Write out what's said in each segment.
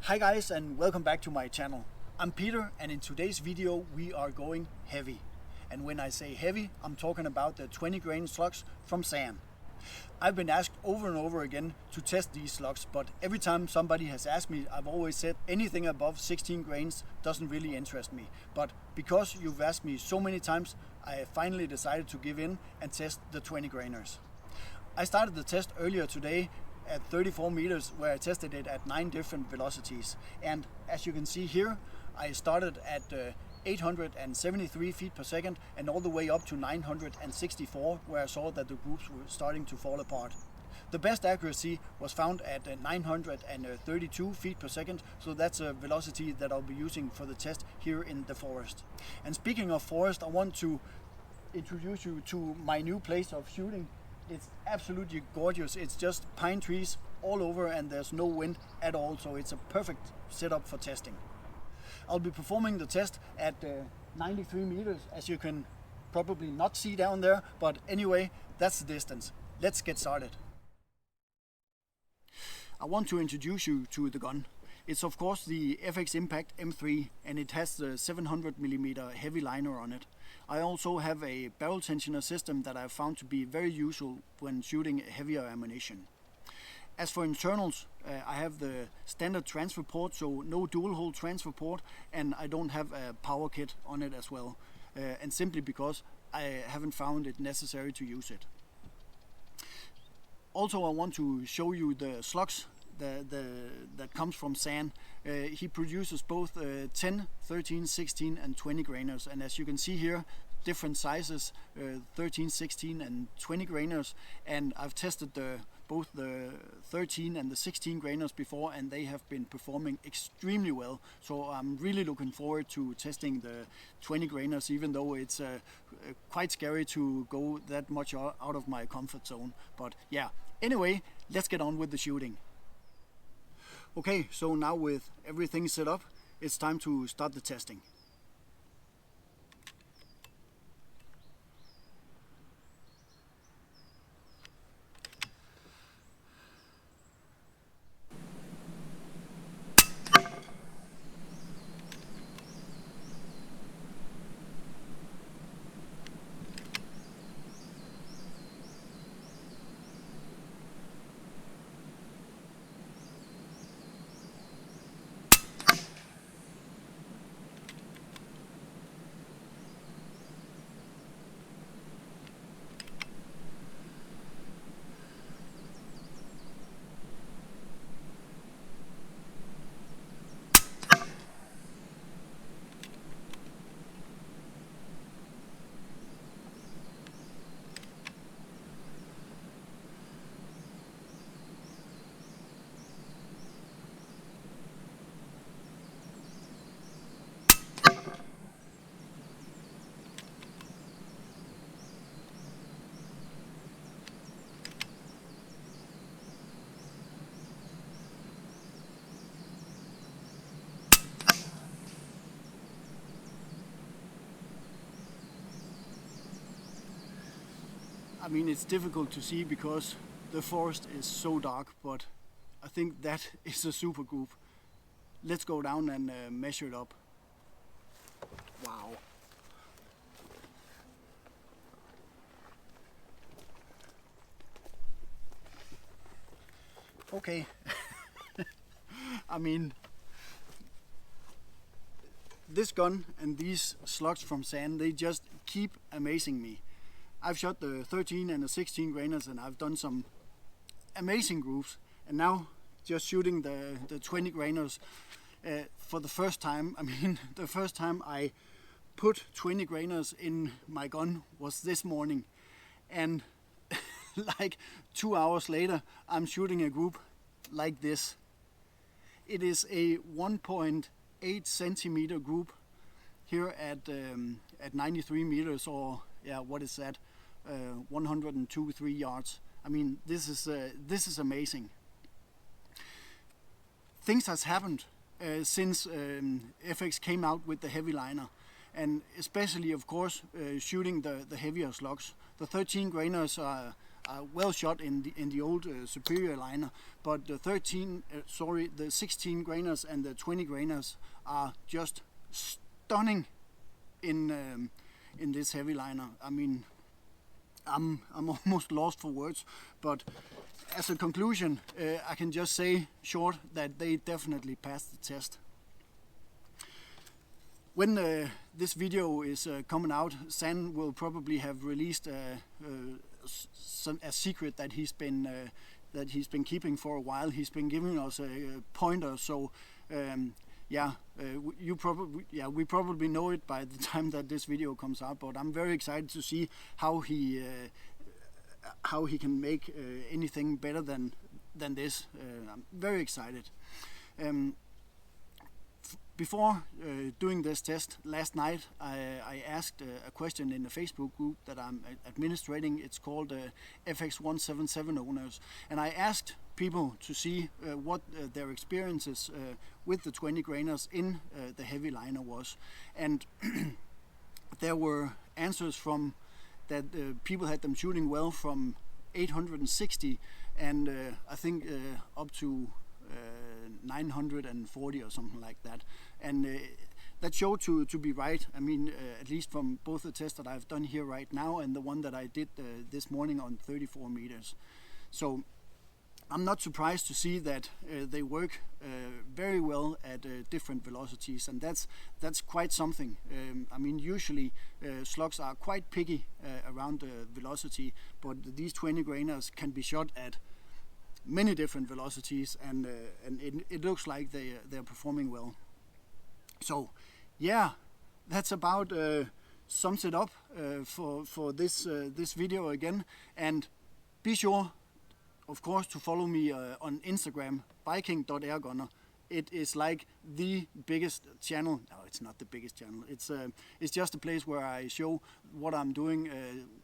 Hi guys, and welcome back to my channel. I'm Peter, and in today's video we are going heavy. And when I say heavy, I'm talking about the 20 grain slugs from ZAN. I've been asked over and over again to test these slugs, but every time somebody has asked me, I've always said anything above 16 grains doesn't really interest me. But because you've asked me so many times, I finally decided to give in and test the 20 grainers. I started the test earlier today at 34 meters, where I tested it at 9 different velocities. And as you can see here, I started at 873 feet per second and all the way up to 964, where I saw that the groups were starting to fall apart. The best accuracy was found at 932 feet per second, so that's a velocity that I'll be using for the test here in the forest. And speaking of forest, I want to introduce you to my new place of shooting. It's absolutely gorgeous. It's just pine trees all over and there's no wind at all, so it's a perfect setup for testing. I'll be performing the test at 93 meters, as you can probably not see down there, but anyway, that's the distance. Let's get started. I want to introduce you to the gun. It's of course the FX Impact M3, and it has the 700mm heavy liner on it. I also have a barrel tensioner system that I've found to be very useful when shooting heavier ammunition. As for internals, I have the standard transfer port, so no dual hole transfer port, and I don't have a power kit on it as well, and simply because I haven't found it necessary to use it. Also, I want to show you the slugs that comes from ZAN. He produces both 10, 13, 16 and 20 grainers, and as you can see here, different sizes, 13, 16 and 20 grainers, and I've tested both the 13 and the 16 grainers before, and they have been performing extremely well. So I'm really looking forward to testing the 20 grainers, even though it's quite scary to go that much out of my comfort zone. But yeah, anyway, let's get on with the shooting. Okay, so now with everything set up, it's time to start the testing. I mean, it's difficult to see because the forest is so dark, but I think that is a super group. Let's go down and measure it up. Wow. Okay. I mean, this gun and these slugs from ZAN, they just keep amazing me. I've shot the 13 and the 16 grainers and I've done some amazing groups, and now just shooting the 20 grainers for the first time. I mean, the first time I put 20 grainers in my gun was this morning, and like 2 hours later I'm shooting a group like this. It is a 1.8 centimeter group here at 93 meters, or yeah, what is that? 102-3 yards. I mean, this is amazing. Things has happened since FX came out with the heavy liner, and especially, of course, shooting the heavier slugs. The 13 grainers are well shot in the old Superior liner, but the 16 grainers and the 20 grainers are just stunning in this heavy liner. I mean, I'm almost lost for words, but as a conclusion, I can just say short that they definitely passed the test. When this video is coming out, ZAN will probably have released a secret that he's been keeping for a while. He's been giving us a pointer, so we probably know it by the time that this video comes out. But I'm very excited to see how he can make anything better than this. I'm very excited. Before doing this test last night, I asked a question in the Facebook group that I'm administrating. It's called FX177 owners, and I asked people to see what their experiences with the 20 grainers in the heavy liner was, and there were answers from that people had them shooting well from 860 and I think up to 940 or something like that, and that showed to be right. I mean, at least from both the tests that I've done here right now and the one that I did this morning on 34 meters. So I'm not surprised to see that they work very well at different velocities, and that's quite something. I mean, usually slugs are quite picky around the velocity, but these 20 grainers can be shot at many different velocities, and it looks like they're performing well. So yeah, that's about sums it up for this video again. And be sure, of course, to follow me on Instagram, Viking.Airgunner. It is like the biggest channel. No, it's not the biggest channel. It's just a place where I show what I'm doing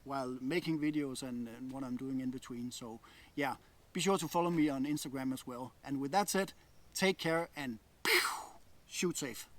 while making videos and what I'm doing in between. So yeah, be sure to follow me on Instagram as well. And with that said, take care and shoot safe.